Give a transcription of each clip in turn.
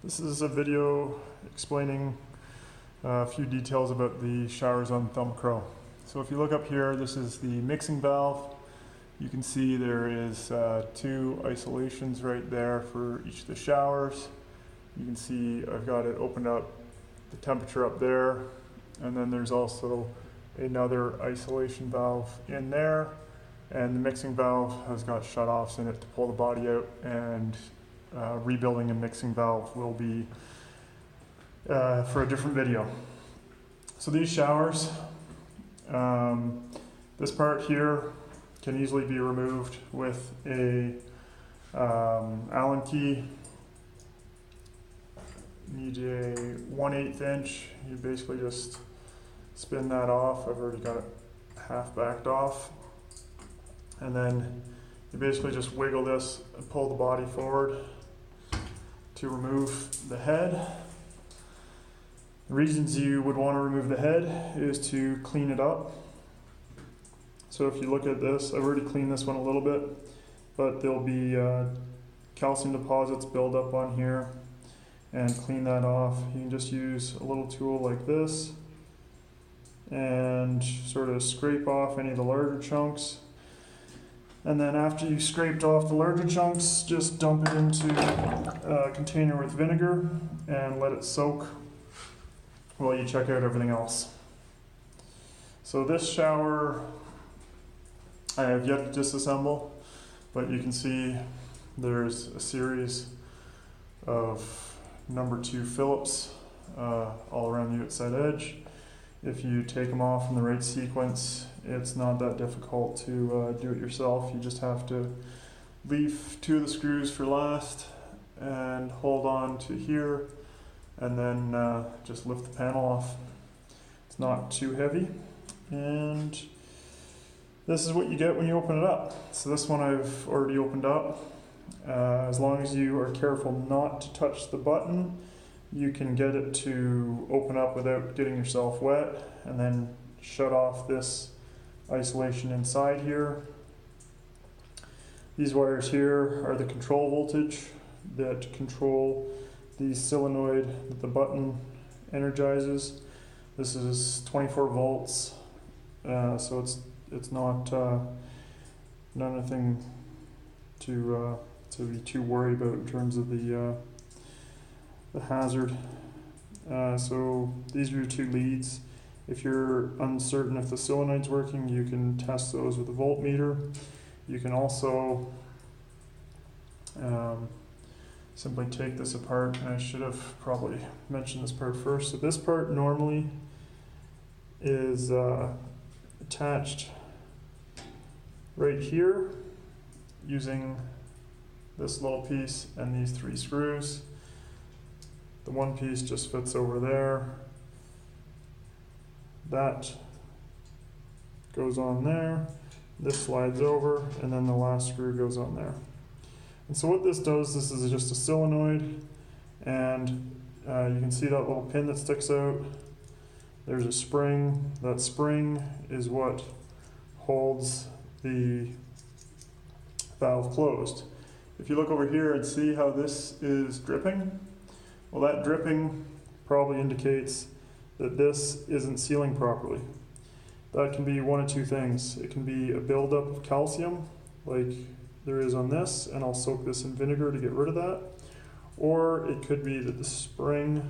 This is a video explaining a few details about the showers on Thermacrow. So if you look up here, this is the mixing valve. You can see there is two isolations right there for each of the showers. You can see I've got it opened up, the temperature up there, and then there's also another isolation valve in there, and the mixing valve has got shut-offs in it to pull the body out, and rebuilding a mixing valve will be for a different video. So these showers, this part here can easily be removed with a Allen key. You need a 1/8 inch. You basically just spin that off. I've already got it half backed off. And then you basically just wiggle this and pull the body forward to remove the head. The reasons you would want to remove the head is to clean it up. So if you look at this, I've already cleaned this one a little bit, but there'll be calcium deposits build up on here, and clean that off. You can just use a little tool like this and sort of scrape off any of the larger chunks. And then after you've scraped off the larger chunks, just dump it into a container with vinegar and let it soak while you check out everything else. So this shower I have yet to disassemble, but you can see there's a series of number 2 Phillips all around the outside edge. If you take them off in the right sequence, it's not that difficult to do it yourself. You just have to leave 2 of the screws for last and hold on to here, and then just lift the panel off. It's not too heavy, and this is what you get when you open it up. So this one I've already opened up. As long as you are careful not to touch the button, you can get it to open up without getting yourself wet, and then shut off this isolation inside here. These wires here are the control voltage that control the solenoid that the button energizes. This is 24 volts, so it's not nothing to be too worried about in terms of the hazard. So these are your 2 leads. If you're uncertain if the solenoid's working, you can test those with a voltmeter. You can also simply take this apart, and I should have probably mentioned this part first. So this part normally is attached right here using this little piece and these 3 screws. The one piece just fits over there. That goes on there. This slides over, and then the last screw goes on there. And so what this does, this is just a solenoid, and you can see that little pin that sticks out. There's a spring. That spring is what holds the valve closed. If you look over here and see how this is dripping, well, that dripping probably indicates that this isn't sealing properly. That can be one of 2 things. It can be a buildup of calcium, like there is on this, and I'll soak this in vinegar to get rid of that. Or it could be that the spring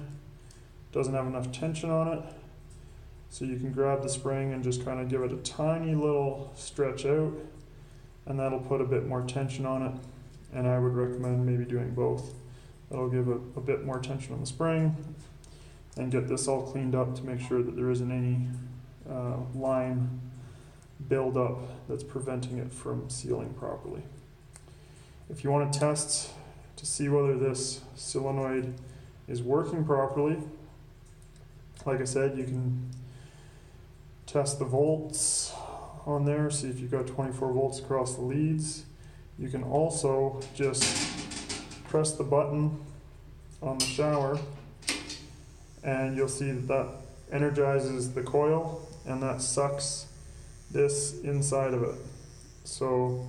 doesn't have enough tension on it. So you can grab the spring and just kind of give it a tiny little stretch out, and that'll put a bit more tension on it. And I would recommend maybe doing both. That'll give a bit more tension on the spring, and get this all cleaned up to make sure that there isn't any lime buildup that's preventing it from sealing properly. If you want to test to see whether this solenoid is working properly, like I said, you can test the volts on there, see if you've got 24 volts across the leads. You can also just press the button on the shower, and you'll see that energizes the coil, and that sucks this inside of it. So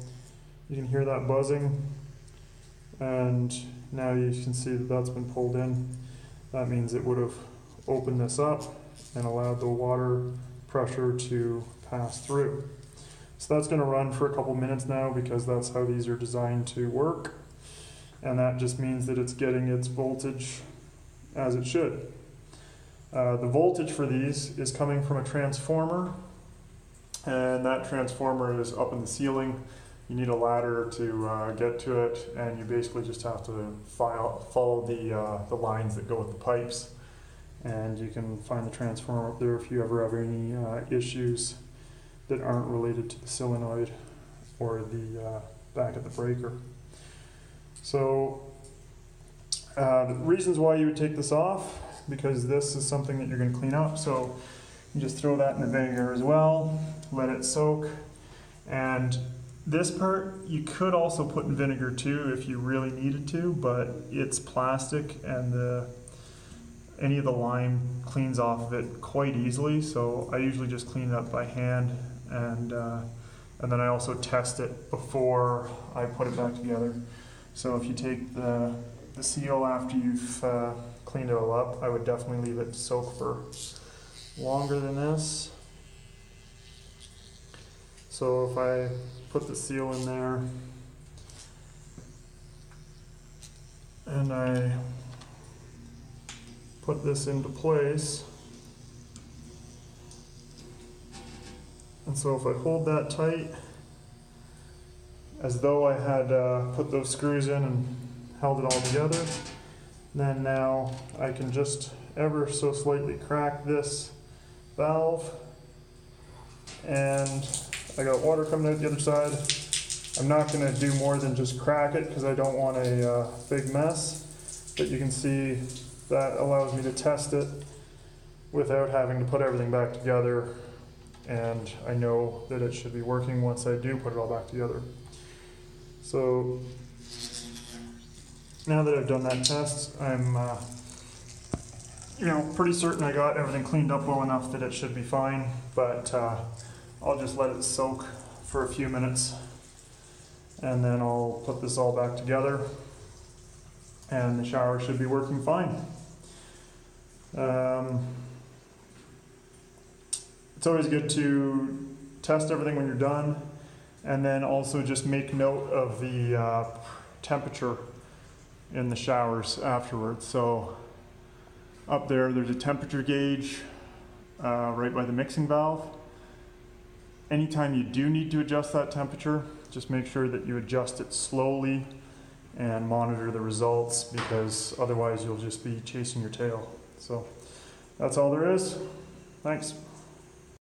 you can hear that buzzing, and now you can see that that's been pulled in. That means it would have opened this up and allowed the water pressure to pass through. So that's going to run for a couple minutes now because that's how these are designed to work. And that just means that it's getting its voltage as it should. The voltage for these is coming from a transformer, and that transformer is up in the ceiling. You need a ladder to get to it, and you basically just have to follow the lines that go with the pipes. And you can find the transformer up there if you ever have any issues that aren't related to the solenoid or the back of the breaker. So the reasons why you would take this off, because this is something that you're going to clean up. So you just throw that in the vinegar as well, let it soak. And this part you could also put in vinegar too if you really needed to, but it's plastic and any of the lime cleans off of it quite easily. So I usually just clean it up by hand, and then I also test it before I put it back together. So if you take the seal after you've cleaned it all up, I would definitely leave it soak for longer than this. So if I put the seal in there and I put this into place, and so if I hold that tight as though I had put those screws in and held it all together, then now I can just ever so slightly crack this valve, and I got water coming out the other side. I'm not going to do more than just crack it because I don't want a big mess, but you can see that allows me to test it without having to put everything back together, and I know that it should be working once I do put it all back together. So now that I've done that test, I'm pretty certain I got everything cleaned up well enough that it should be fine, but I'll just let it soak for a few minutes, and then I'll put this all back together, and the shower should be working fine. It's always good to test everything when you're done, and then also just make note of the temperature in the showers afterwards. So up there's a temperature gauge right by the mixing valve. Anytime you do need to adjust that temperature, just make sure that you adjust it slowly and monitor the results, because otherwise you'll just be chasing your tail. So that's all there is. Thanks.